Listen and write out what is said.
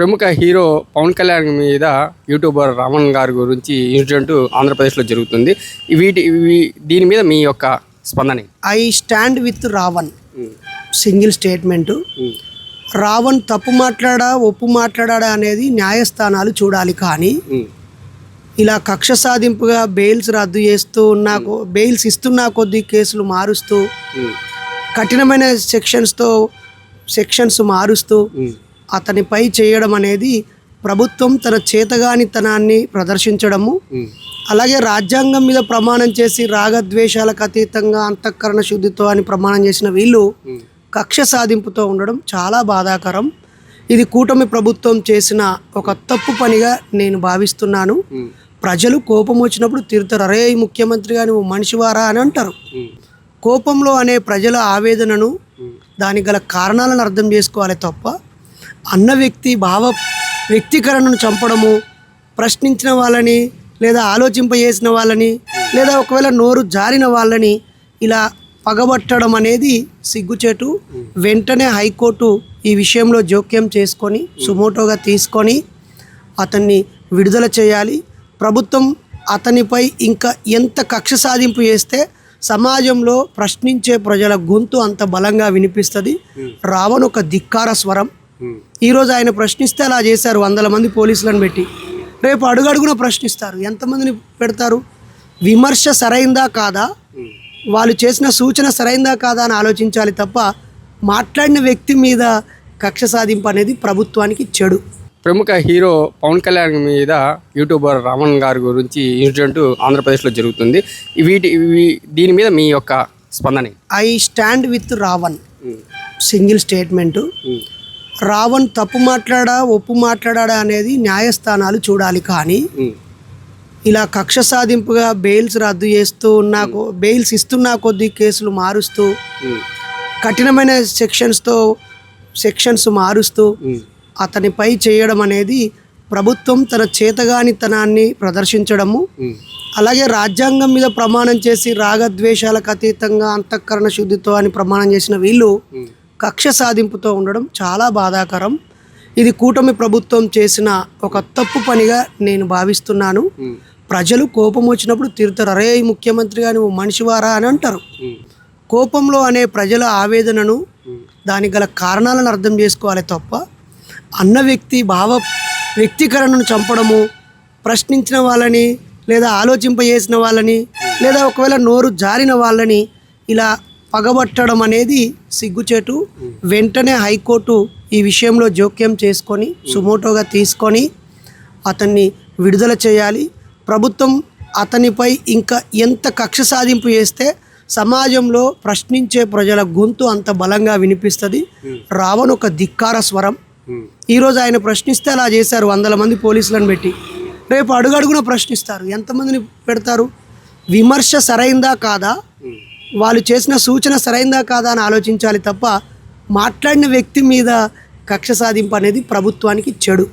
ప్రముఖ హీరో పవన్ కళ్యాణ్ మీద యూట్యూబర్ రావణ్ గారి గురించి ఇన్సిడెంట్ ఆంధ్రప్రదేశ్లో జరుగుతుంది. దీని మీద మీ యొక్క స్పందన? I stand with Ravan. Single statement. Ravan తప్పు మాట్లాడా ఒప్పు మాట్లాడా అనేది న్యాయస్థానాలు చూడాలి. కానీ ఇలా కక్ష సాధింపుగా బెయిల్స్ రద్దు చేస్తూ బెయిల్స్ ఇస్తున్నా కొద్దీ కేసులు మారుస్తూ కఠినమైన సెక్షన్స్ మారుస్తూ అతనిపై చేయడం అనేది ప్రభుత్వం తన చేతగానితనాన్ని ప్రదర్శించడము. అలాగే రాజ్యాంగం మీద ప్రమాణం చేసి రాగద్వేషాలకు అతీతంగా అంతఃకరణ శుద్ధితో అని ప్రమాణం చేసిన వీళ్ళు కక్ష సాధింపుతో ఉండడం చాలా బాధాకరం. ఇది కూటమి ప్రభుత్వం చేసిన ఒక తప్పు పనిగా నేను భావిస్తున్నాను. ప్రజలు కోపం వచ్చినప్పుడు తిరుతారు, అరే ముఖ్యమంత్రిగా నువ్వు మనిషివారా అని అంటారు. కోపంలో అనే ప్రజల ఆవేదనను దానికి గల కారణాలను అర్థం చేసుకోవాలి తప్ప అన్న వ్యక్తీకరణను చంపడము, ప్రశ్నించిన వాళ్ళని లేదా ఆలోచింపజేసిన వాళ్ళని లేదా ఒకవేళ నోరు జారిన వాళ్ళని ఇలా పగబట్టడం అనేది సిగ్గుచేటు. వెంటనే హైకోర్టు ఈ విషయంలో జోక్యం చేసుకొని సుమోటోగా తీసుకొని అతన్ని విడుదల చేయాలి. ప్రభుత్వం అతనిపై ఇంకా ఎంత కక్ష సాధింపు చేస్తే సమాజంలో ప్రశ్నించే ప్రజల గొంతు అంత బలంగా వినిపిస్తుంది. రావణ్ ఒక ధిక్కార స్వరం. ఈరోజు ఆయన ప్రశ్నిస్తే అలా చేశారు, 100 మంది పోలీసులను పెట్టి. రేపు అడుగడుగున ప్రశ్నిస్తారు, ఎంతమందిని పెడతారు? విమర్శ సరైందా కాదా, వాళ్ళు చేసిన సూచన సరైందా కాదా అని ఆలోచించాలి తప్ప మాట్లాడిన వ్యక్తి మీద కక్ష సాధింపు అనేది ప్రభుత్వానికి చెడు. ప్రముఖ హీరో పవన్ కళ్యాణ్ మీద యూట్యూబర్ రావణ్ గారి గురించి ఇన్సిడెంట్ ఆంధ్రప్రదేశ్లో జరుగుతుంది. దీని మీద మీ యొక్క స్పందన? I stand with Ravan. Single statement. Ravan తప్పు మాట్లాడా ఒప్పు మాట్లాడా అనేది న్యాయస్థానాలు చూడాలి. కానీ ఇలా కక్ష సాధింపుగా బెయిల్స్ రద్దు చేస్తూ బెయిల్స్ ఇస్తున్నా కొద్దీ కేసులు మారుస్తూ కఠినమైన సెక్షన్స్ మారుస్తూ అతనిపై చేయడం అనేది ప్రభుత్వం తన చేతగానితనాన్ని ప్రదర్శించడము. అలాగే రాజ్యాంగం మీద ప్రమాణం చేసి రాగద్వేషాలకు అతీతంగా అంతఃకరణ శుద్ధితో అని ప్రమాణం చేసిన వీళ్ళు కక్ష సాధింపుతో ఉండడం చాలా బాధాకరం. ఇది కూటమి ప్రభుత్వం చేసిన ఒక తప్పు పనిగా నేను భావిస్తున్నాను. ప్రజలు కోపం వచ్చినప్పుడు తిరుతారు, అరే ముఖ్యమంత్రిగా నువ్వు మనిషివారా అని అంటారు. కోపంలో అనే ప్రజల ఆవేదనను దానికి గల కారణాలను అర్థం చేసుకోవాలి తప్ప అన్న వ్యక్తీకరణను చంపడము, ప్రశ్నించిన వాళ్ళని లేదా ఆలోచింపజేసిన వాళ్ళని లేదా ఒకవేళ నోరు జారిన వాళ్ళని ఇలా పగబట్టడం అనేది సిగ్గుచేటు. వెంటనే హైకోర్టు ఈ విషయంలో జోక్యం చేసుకొని సుమోటోగా తీసుకొని అతన్ని విడుదల చేయాలి. ప్రభుత్వం అతనిపై ఇంకా ఎంత కక్ష సాధింపు చేస్తే సమాజంలో ప్రశ్నించే ప్రజల గొంతు అంత బలంగా వినిపిస్తుంది. రావణ్ ఒక ధిక్కార స్వరం. ఈరోజు ఆయన ప్రశ్నిస్తే అలా చేశారు, 100 మంది పోలీసులను పెట్టి. రేపు అడుగడుగున ప్రశ్నిస్తారు, ఎంతమందిని పెడతారు? విమర్శ సరైందా కాదా, వాళ్ళు చేసిన సూచన సరైందా కాదా అని ఆలోచించాలి తప్ప మాట్లాడిన వ్యక్తి మీద కక్ష సాధింపు అనేది ప్రభుత్వానికి చెడు.